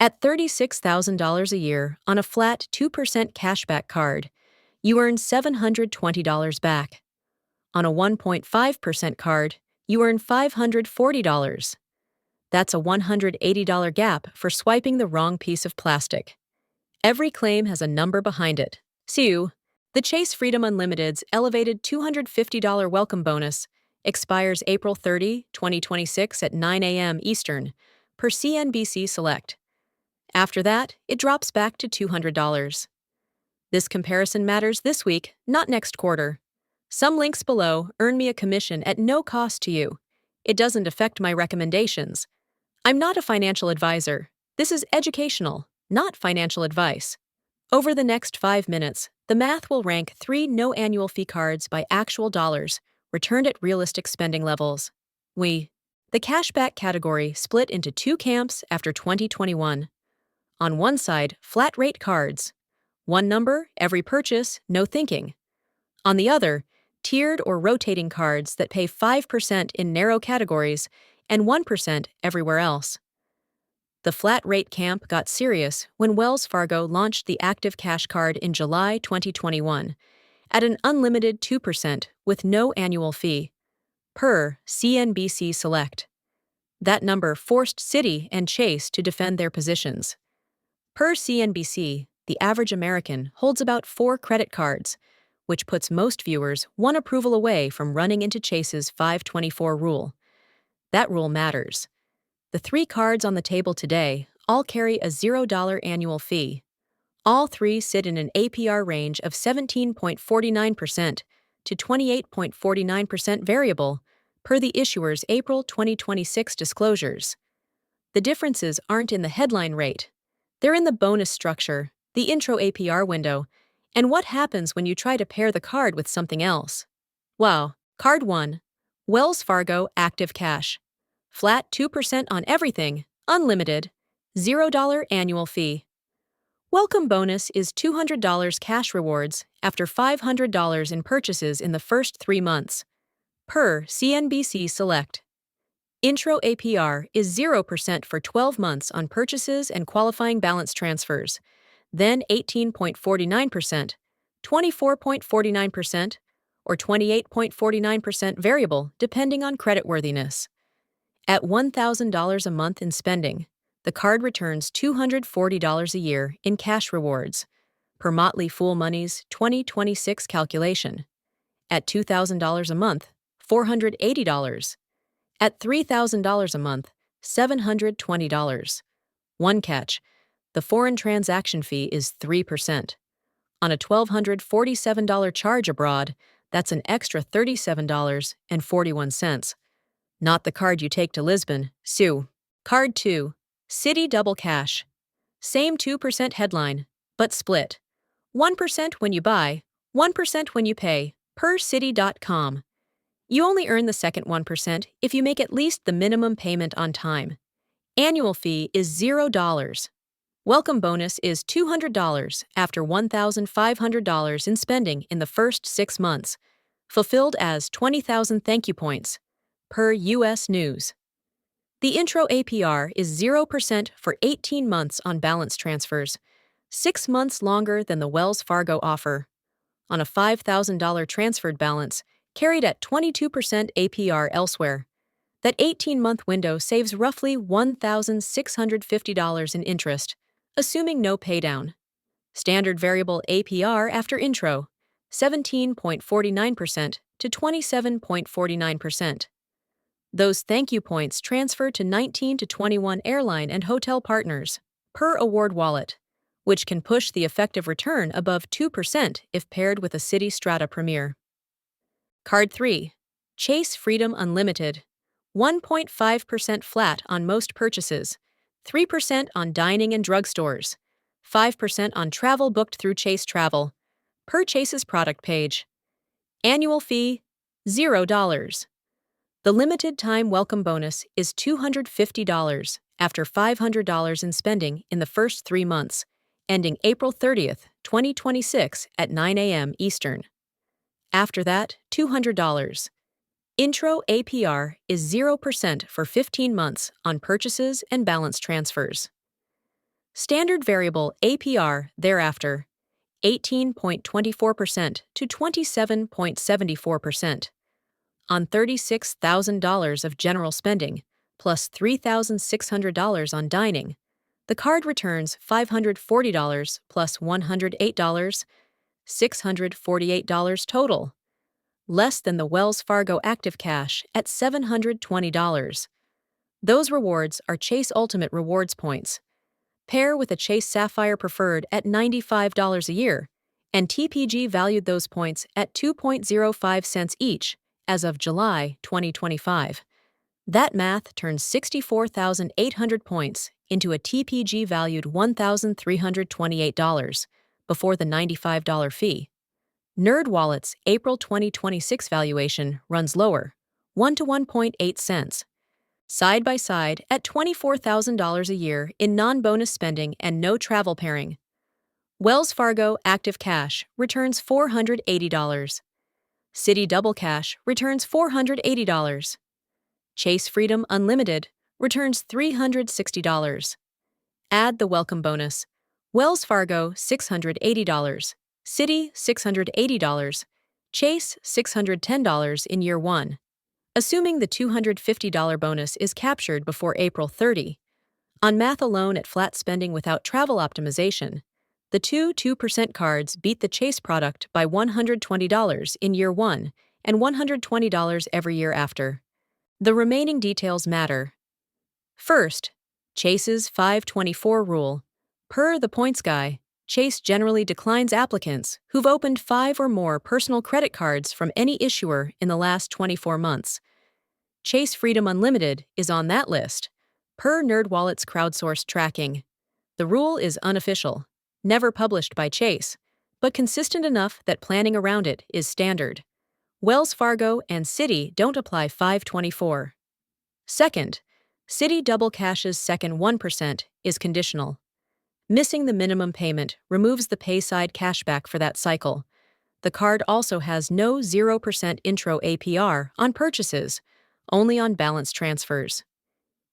At $36,000 a year on a flat 2% cashback card, you earn $720 back. On a 1.5% card, you earn $540. That's a $180 gap for swiping the wrong piece of plastic. Every claim has a number behind it. So, the Chase Freedom Unlimited's elevated $250 welcome bonus expires April 30, 2026 at 9 a.m. Eastern, per CNBC Select. After that, it drops back to $200. This comparison matters this week, not next quarter. Some links below earn me a commission at no cost to you. It doesn't affect my recommendations. I'm not a financial advisor. This is educational, not financial advice. Over the next 5 minutes, the math will rank 3 no annual fee cards by actual dollars, returned at realistic spending levels. The cashback category split into 2 camps after 2021. On one side, flat rate cards. One number, every purchase, no thinking. On the other, tiered or rotating cards that pay 5% in narrow categories and 1% everywhere else. The flat rate camp got serious when Wells Fargo launched the Active Cash card in July 2021 at an unlimited 2% with no annual fee, per CNBC Select. That number forced Citi and Chase to defend their positions. Per CNBC, the average American holds about 4 credit cards, which puts most viewers one approval away from running into Chase's 524 rule. That rule matters. The 3 cards on the table today all carry a $0 annual fee. All 3 sit in an APR range of 17.49% to 28.49% variable, per the issuer's April 2026 disclosures. The differences aren't in the headline rate. They're in the bonus structure, the intro APR window, and what happens when you try to pair the card with something else. Wow. Card 1. Wells Fargo Active Cash. Flat 2% on everything, unlimited, $0 annual fee. Welcome bonus is $200 cash rewards after $500 in purchases in the first 3 months, per CNBC Select. Intro APR is 0% for 12 months on purchases and qualifying balance transfers, then 18.49%, 24.49%, or 28.49% variable depending on creditworthiness. At $1,000 a month in spending, the card returns $240 a year in cash rewards, per Motley Fool Money's 2026 calculation. At $2,000 a month, $480. At $3,000 a month, $720. One catch: the foreign transaction fee is 3%. On a $1,247 charge abroad, that's an extra $37.41. Not the card you take to Lisbon, Sue. Card 2. Citi Double Cash. Same 2% headline, but split. 1% when you buy, 1% when you pay, per Citi.com. You only earn the second 1% if you make at least the minimum payment on time. Annual fee is $0. Welcome bonus is $200 after $1,500 in spending in the first 6 months, fulfilled as 20,000 thank you points, per U.S. News. The intro APR is 0% for 18 months on balance transfers, 6 months longer than the Wells Fargo offer. On a $5,000 transferred balance, carried at 22% APR elsewhere. That 18-month window saves roughly $1,650 in interest, assuming no paydown. Standard variable APR after intro, 17.49% to 27.49%. Those thank you points transfer to 19 to 21 airline and hotel partners, per Award Wallet, which can push the effective return above 2% if paired with a Citi Strata Premier. Card 3. Chase Freedom Unlimited. 1.5% flat on most purchases, 3% on dining and drugstores, 5% on travel booked through Chase Travel, per Chase's product page. Annual fee, $0. The limited time welcome bonus is $250 after $500 in spending in the first 3 months, ending April 30th, 2026 at 9 a.m. Eastern. After that, $200. Intro APR is 0% for 15 months on purchases and balance transfers. Standard variable APR thereafter 18.24% to 27.74%. On $36,000 of general spending, plus $3,600 on dining, the card returns $540 plus $108, $648 total, less than the Wells Fargo Active Cash at $720. Those rewards are Chase Ultimate Rewards points. Pair with a Chase Sapphire Preferred at $95 a year, and TPG valued those points at 2.05 cents each as of July 2025. That math turns 64,800 points into a TPG valued $1,328 before the $95 fee. NerdWallet's April 2026 valuation runs lower, 1 to 1.8 cents. Side by side at $24,000 a year in non-bonus spending and no travel pairing. Wells Fargo Active Cash returns $480. Citi Double Cash returns $480. Chase Freedom Unlimited returns $360. Add the welcome bonus. Wells Fargo $680, Citi $680, Chase $610 in year 1. Assuming the $250 bonus is captured before April 30. On math alone at flat spending without travel optimization, the two 2% cards beat the Chase product by $120 in year 1 and $120 every year after. The remaining details matter. First, Chase's 524 rule. Per the points guy, Chase generally declines applicants who've opened 5 or more personal credit cards from any issuer in the last 24 months. Chase Freedom Unlimited is on that list, per NerdWallet's crowdsourced tracking. The rule is unofficial, never published by Chase, but consistent enough that planning around it is standard. Wells Fargo and Citi don't apply 524. Second, Citi Double Cash's second 1% is conditional. Missing the minimum payment removes the payside cashback for that cycle. The card also has no 0% intro APR on purchases, only on balance transfers.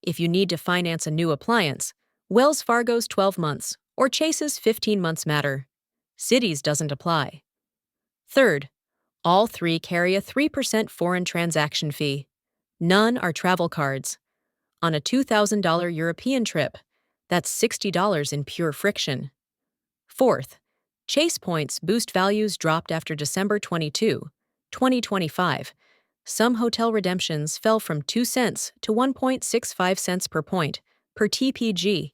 If you need to finance a new appliance, Wells Fargo's 12 months or Chase's 15 months matter. Citi's doesn't apply. Third, all three carry a 3% foreign transaction fee. None are travel cards. On a $2,000 European trip, that's $60 in pure friction. Fourth, Chase points boost values dropped after December 22, 2025. Some hotel redemptions fell from 2 cents to 1.65 cents per point, per TPG.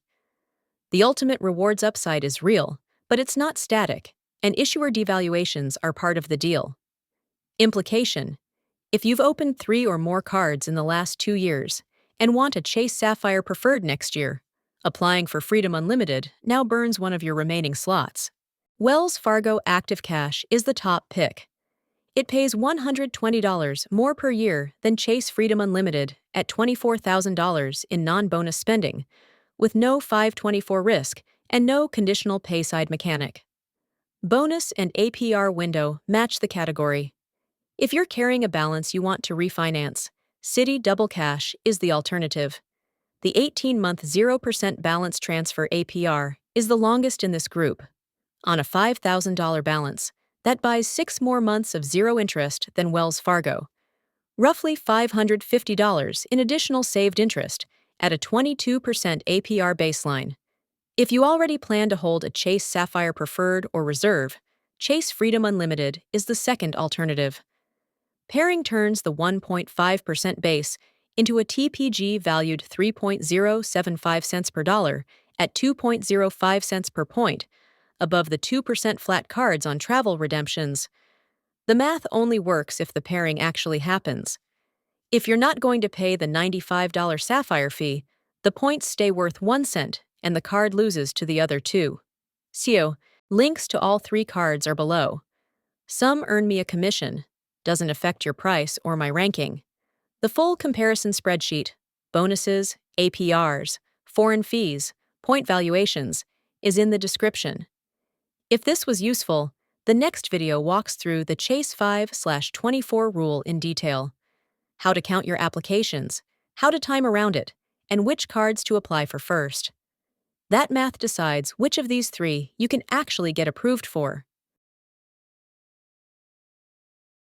The ultimate rewards upside is real, but it's not static, and issuer devaluations are part of the deal. Implication: if you've opened 3 or more cards in the last 2 years and want a Chase Sapphire Preferred next year, applying for Freedom Unlimited now burns one of your remaining slots. Wells Fargo Active Cash is the top pick. It pays $120 more per year than Chase Freedom Unlimited at $24,000 in non-bonus spending, with no 524 risk and no conditional payside mechanic. Bonus and APR window match the category. If you're carrying a balance you want to refinance, Citi Double Cash is the alternative. The 18-month 0% balance transfer APR is the longest in this group. On a $5,000 balance, that buys 6 more months of zero interest than Wells Fargo. Roughly $550 in additional saved interest at a 22% APR baseline. If you already plan to hold a Chase Sapphire Preferred or Reserve, Chase Freedom Unlimited is the second alternative. Pairing turns the 1.5% base into a TPG valued 3.075 cents per dollar at 2.05 cents per point, above the 2% flat cards on travel redemptions. The math only works if the pairing actually happens. If you're not going to pay the $95 Sapphire fee, the points stay worth 1 cent and the card loses to the other 2. CO. Links to all 3 cards are below. Some earn me a commission. Doesn't affect your price or my ranking. The full comparison spreadsheet, bonuses, APRs, foreign fees, point valuations, is in the description. If this was useful, the next video walks through the Chase 5/24 rule in detail. How to count your applications, how to time around it, and which cards to apply for first. That math decides which of these three you can actually get approved for.